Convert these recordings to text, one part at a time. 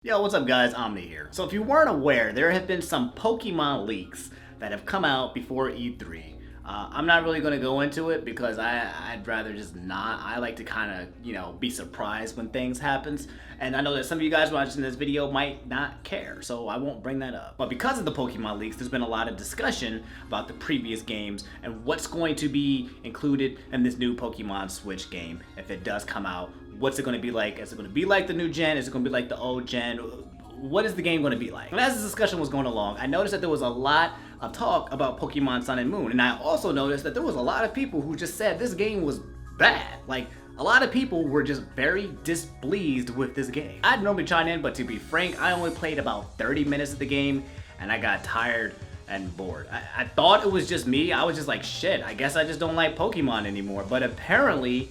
Yo, what's up guys, Omni here. So if you weren't aware, there have been some Pokemon leaks that have come out before E3. I'm not really going to go into it because I'd rather just not. I like to kind of, be surprised when things happens. And I know that some of you guys watching this video might not care, so I won't bring that up. But because of the Pokemon leaks, there's been a lot of discussion about the previous games and what's going to be included in this new Pokemon Switch game if it does come out. What's it going to be like? Is it going to be like the new gen? Is it going to be like the old gen? What is the game going to be like? And as this discussion was going along, I noticed that there was a lot of talk about Pokemon Sun and Moon. And I also noticed that there was a lot of people who just said this game was bad. Like, a lot of people were just very displeased with this game. I'd normally chime in, but to be frank, I only played about 30 minutes of the game and I got tired and bored. I thought it was just me. I was just like, shit, I guess I just don't like Pokemon anymore. But apparently,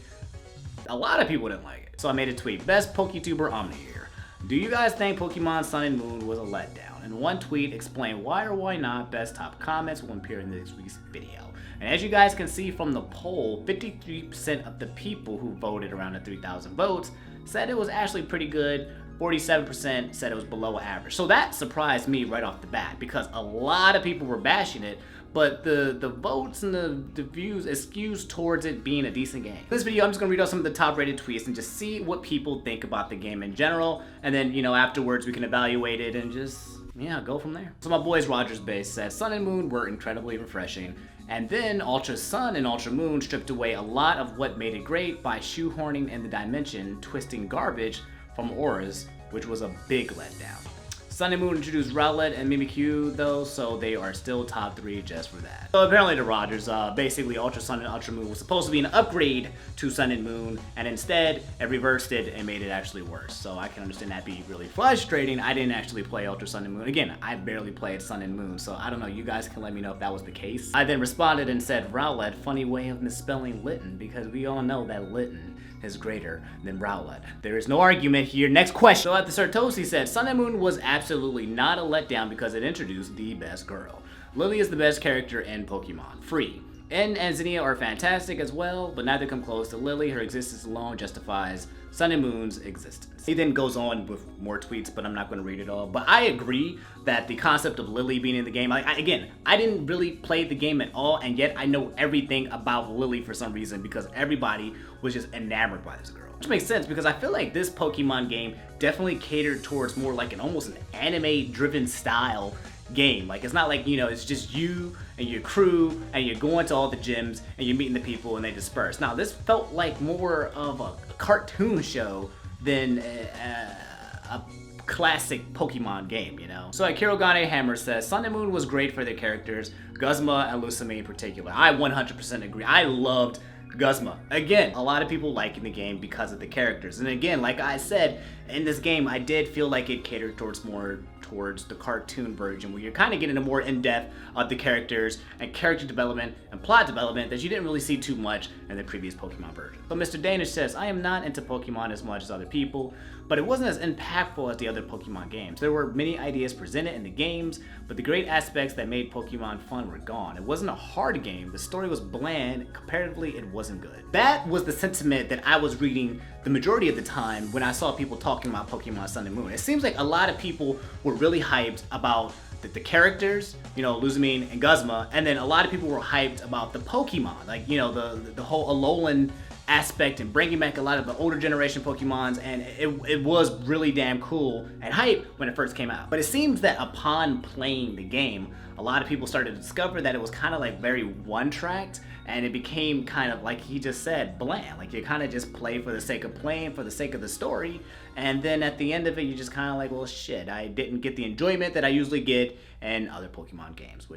a lot of people didn't like it. So I made a tweet, best PokeTuber Omni here. Do you guys think Pokemon Sun and Moon was a letdown? And one tweet explained why or why not. Best top comments will appear in this week's video. And as you guys can see from the poll, 53% of the people who voted around the 3,000 votes said it was actually pretty good. 47% said it was below average. So that surprised me right off the bat because a lot of people were bashing it, but the votes and the views skews towards it being a decent game. In this video, I'm just gonna read out some of the top rated tweets and just see what people think about the game in general. And then, afterwards we can evaluate it and just, go from there. So my boys Rogers Base said, Sun and Moon were incredibly refreshing. And then Ultra Sun and Ultra Moon stripped away a lot of what made it great by shoehorning in the dimension, twisting garbage from auras, which was a big letdown. Sun and Moon introduced Rowlet and Mimikyu though, so they are still top 3 just for that. So apparently to Rogers, basically Ultra Sun and Ultra Moon was supposed to be an upgrade to Sun and Moon, and instead it reversed it and made it actually worse. So I can understand that being really frustrating. I didn't actually play Ultra Sun and Moon. Again, I barely played Sun and Moon, so I don't know, you guys can let me know if that was the case. I then responded and said, Rowlet, funny way of misspelling Litten, because we all know that Litten is greater than Rowlet. There is no argument here. Next question. So at the Sartosi said, Sun and Moon was absolutely not a letdown because it introduced the best girl. Lily is the best character in Pokemon. Free. En and Zinnia are fantastic as well, but neither come close to Lily. Her existence alone justifies Sun and Moon's existence. He then goes on with more tweets, but I'm not going to read it all. But I agree that the concept of Lily being in the game, I didn't really play the game at all, and yet I know everything about Lily for some reason because everybody was just enamored by this girl. Which makes sense because I feel like this Pokemon game definitely catered towards more like almost an anime-driven style game. Like, it's not like, it's just you and your crew and you're going to all the gyms and you're meeting the people and they disperse. Now, this felt like more of a cartoon show than a classic Pokemon game, So Kirogane Hammer says, Sun and Moon was great for their characters, Guzma and Lucame in particular. I 100% agree. I loved Guzma. Again, a lot of people liking the game because of the characters. And again, like I said, in this game, I did feel like it catered towards the cartoon version where you're kind of getting a more in-depth of the characters and character development and plot development that you didn't really see too much in the previous Pokemon version. But Mr. Danish says, I am not into Pokemon as much as other people, but it wasn't as impactful as the other Pokemon games. There were many ideas presented in the games, but the great aspects that made Pokemon fun were gone. It wasn't a hard game, the story was bland, comparatively it wasn't good. That was the sentiment that I was reading the majority of the time when I saw people talking about Pokemon Sun and Moon. It seems like a lot of people were really hyped about the characters, Lucamine and Guzma, and then a lot of people were hyped about the Pokemon, like, the whole Alolan aspect and bringing back a lot of the older generation Pokemons, and it was really damn cool and hype when it first came out. But it seems that upon playing the game, a lot of people started to discover that it was kind of like very one-tracked, and it became kind of, like he just said, bland. Like, you kind of just play for the sake of playing, for the sake of the story, and then at the end of it, you just kind of like, well, shit, I didn't get the enjoyment that I usually get in other Pokemon games,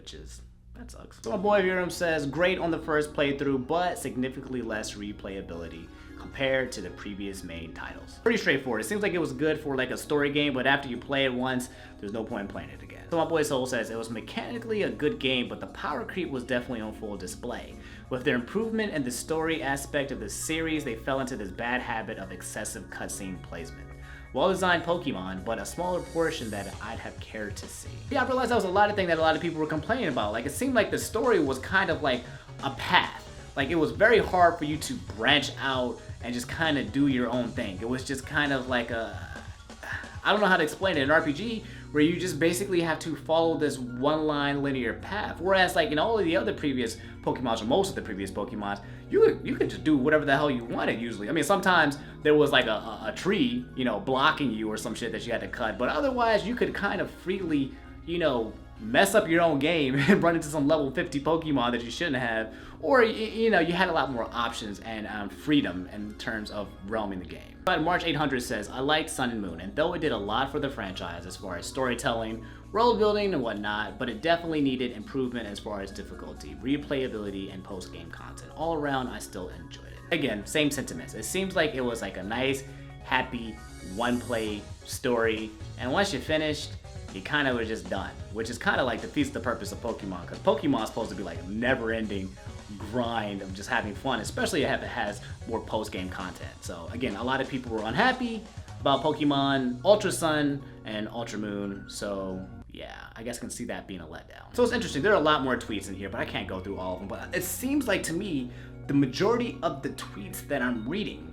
that sucks. So my boy Virum says, great on the first playthrough, but significantly less replayability compared to the previous main titles. Pretty straightforward. It seems like it was good for like a story game, but after you play it once, there's no point in playing it again. So my boy Soul says, it was mechanically a good game, but the power creep was definitely on full display. With their improvement in the story aspect of the series, they fell into this bad habit of excessive cutscene placement. Well-designed Pokemon, but a smaller portion that I'd have cared to see. Yeah, I realized that was a lot of things that a lot of people were complaining about. Like, it seemed like the story was kind of like a path. Like, it was very hard for you to branch out and just kind of do your own thing. It was just kind of like I don't know how to explain it. An RPG where you just basically have to follow this one-line linear path. Whereas like in all of the other previous Pokemons, or most of the previous Pokemons, you could just do whatever the hell you wanted usually. I mean, sometimes there was like a tree, you know, blocking you or some shit that you had to cut, but otherwise you could kind of freely, you know, mess up your own game and run into some level 50 Pokemon that you shouldn't have, or you know, you had a lot more options and freedom in terms of roaming the game. But March 800 says, I liked Sun and Moon, and though it did a lot for the franchise as far as storytelling, world building, and whatnot, but it definitely needed improvement as far as difficulty, replayability, and post-game content. All around, I still enjoyed it. Again, same sentiments. It seems like it was like a nice, happy, one-play story, and once you finished, you kind of were just done, which is kind of like defeats the purpose of Pokemon, because Pokemon's supposed to be like a never-ending grind of just having fun, especially if it has more post-game content. So again, a lot of people were unhappy about Pokemon Ultra Sun and Ultra Moon, so yeah, I guess I can see that being a letdown. So it's interesting, there are a lot more tweets in here, but I can't go through all of them, but it seems like to me, the majority of the tweets that I'm reading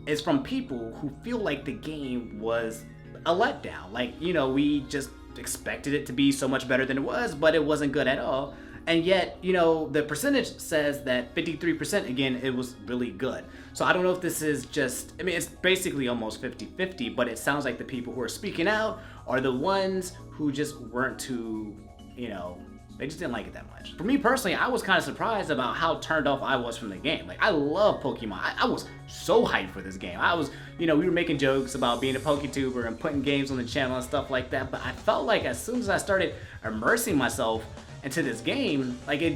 is from people who feel like the game was a letdown. Like, you know, we just expected it to be so much better than it was, but it wasn't good at all. And yet, you know, the percentage says that 53%, again, it was really good. So I don't know if this is just, I mean, it's basically almost 50-50, but it sounds like the people who are speaking out are the ones who just weren't too, you know, they just didn't like it that much. For me personally, I was kind of surprised about how turned off I was from the game. Like, I love Pokemon. I was so hyped for this game. I was, you know, we were making jokes about being a PokeTuber and putting games on the channel and stuff like that, but I felt like as soon as I started immersing myself into this game, like it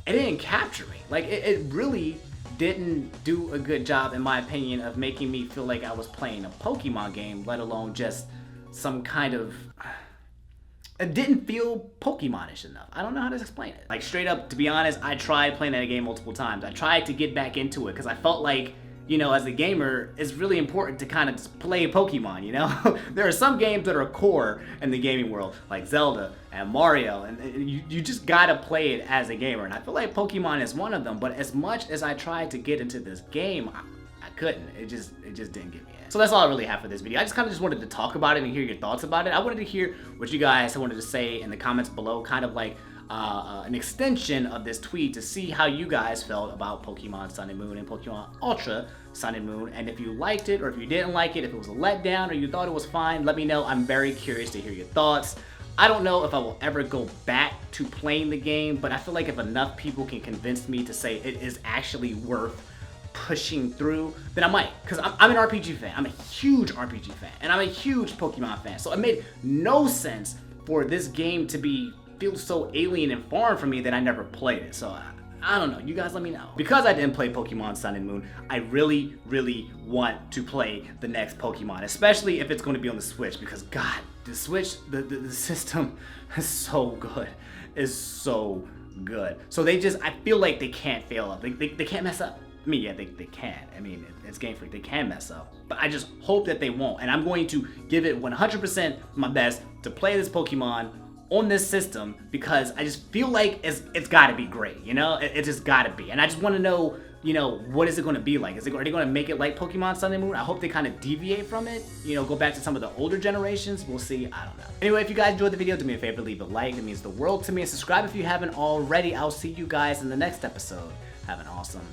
didn't capture me. Like it really didn't do a good job, in my opinion, of making me feel like I was playing a Pokemon game, let alone just some kind of, it didn't feel Pokemon-ish enough. I don't know how to explain it. Like, straight up, to be honest, I tried playing that game multiple times. I tried to get back into it because I felt like, you know, as a gamer, it's really important to kind of just play Pokemon, you know? There are some games that are core in the gaming world, like Zelda and Mario, and you just gotta play it as a gamer. And I feel like Pokemon is one of them, but as much as I tried to get into this game, I couldn't. It just didn't get me in. So that's all I really have for this video. I just kind of wanted to talk about it and hear your thoughts about it. I wanted to hear what you guys wanted to say in the comments below, kind of like an extension of this tweet, to see how you guys felt about Pokemon Sun and Moon and Pokemon Ultra Sun and Moon, and if you liked it or if you didn't like it, if it was a letdown or you thought it was fine, let me know. I'm very curious to hear your thoughts. I don't know if I will ever go back to playing the game, but I feel like if enough people can convince me to say it is actually worth pushing through, then I might, because I'm an RPG fan. I'm a huge RPG fan, and I'm a huge Pokemon fan, so it made no sense for this game to feel so alien and foreign for me that I never played it. So I don't know, you guys let me know. Because I didn't play Pokemon Sun and Moon, I really, really want to play the next Pokemon, especially if it's going to be on the Switch, because God, the Switch, the system is so good. Is so good. So I feel like they can't fail up. They can't mess up. I mean, yeah, they can. I mean, it's Game Freak. They can mess up. But I just hope that they won't. And I'm going to give it 100% my best to play this Pokemon on this system, because I just feel like it's got to be great, you know? It just got to be. And I just want to know, you know, what is it going to be like? Are they going to make it like Pokemon Sun and Moon? I hope they kind of deviate from it, you know, go back to some of the older generations. We'll see. I don't know. Anyway, if you guys enjoyed the video, do me a favor, leave a like. It means the world to me. And subscribe if you haven't already. I'll see you guys in the next episode. Have an awesome